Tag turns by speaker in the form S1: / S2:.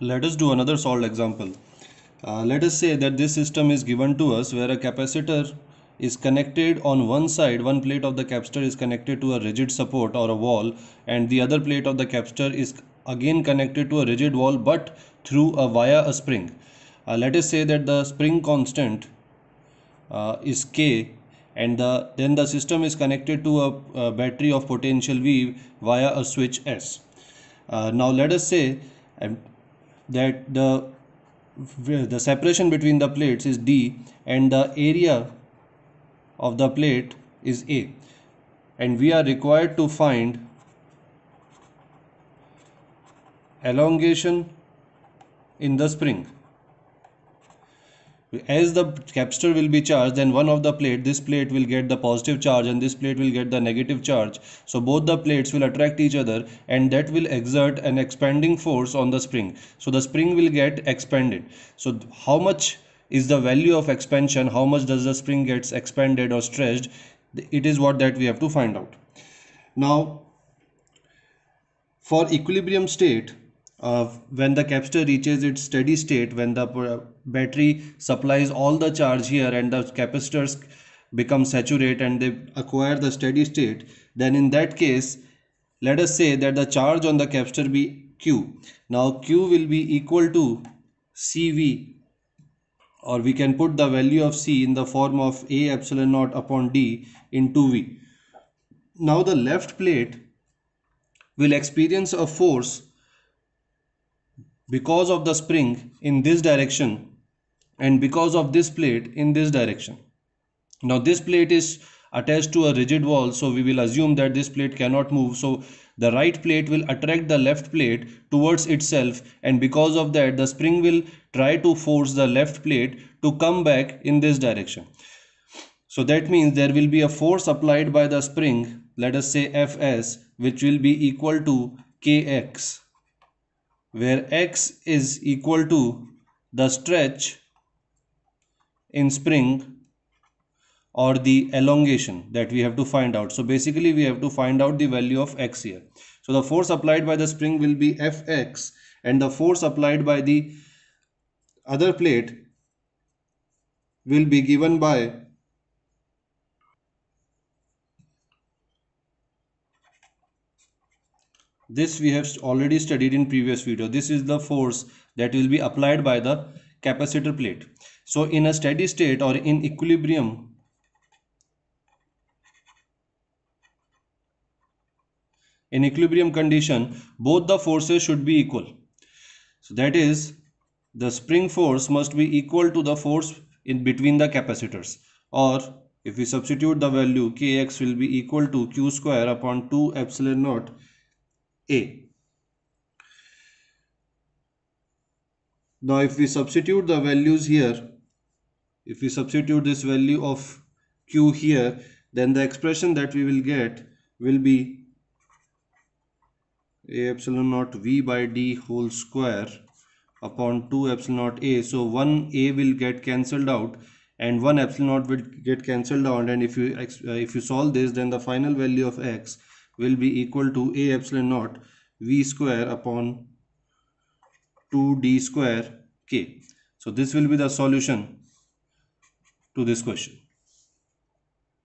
S1: Let us do another solved example. Let us say that this system is given to us where a capacitor is connected on one side, one plate of the capacitor is connected to a rigid support or a wall, and the other plate of the capacitor is again connected to a rigid wall but through a via a spring. Let us say that the spring constant is K, and then the system is connected to a battery of potential V via a switch S. Now let us say um, that the separation between the plates is D and the area of the plate is A, and we are required to find elongation in the spring. As the capacitor will be charged, then one of the plate, this plate will get the positive charge and this plate will get the negative charge. So both the plates will attract each other, and that will exert an expanding force on the spring. So the spring will get expanded. So how much is the value of expansion? How much does the spring gets expanded or stretched? It is what that we have to find out. Now, for equilibrium state, when the capacitor reaches its steady state, when the battery supplies all the charge here and the capacitors become saturate and they acquire the steady state, then in that case, let us say that the charge on the capacitor be Q. Now Q will be equal to CV, or we can put the value of C in the form of A epsilon naught upon D into V. Now the left plate will experience a force because of the spring in this direction and because of this plate in this direction. Now this plate is attached to a rigid wall, so we will assume that this plate cannot move. So the right plate will attract the left plate towards itself, and because of that the spring will try to force the left plate to come back in this direction. So that means there will be a force applied by the spring, let us say Fs, which will be equal to Kx, where x is equal to the stretch in spring or the elongation that we have to find out. So basically we have to find out the value of x here. So the force applied by the spring will be Fx, and the force applied by the other plate will be given by this. We have already studied in previous video. This is the force that will be applied by the capacitor plate. So in a steady state or in equilibrium, condition, both the forces should be equal. So that is, the spring force must be equal to the force in between the capacitors, or if we substitute the value, Kx will be equal to Q square upon 2 epsilon naught A. Now if we substitute the values here, if we substitute this value of Q here, then the expression that we will get will be A epsilon naught V by D whole square upon 2 epsilon naught A. So 1 A will get cancelled out and 1 epsilon naught will get cancelled out, and if you solve this, then the final value of x will be equal to A epsilon naught V square upon 2D square K. So this will be the solution to this question.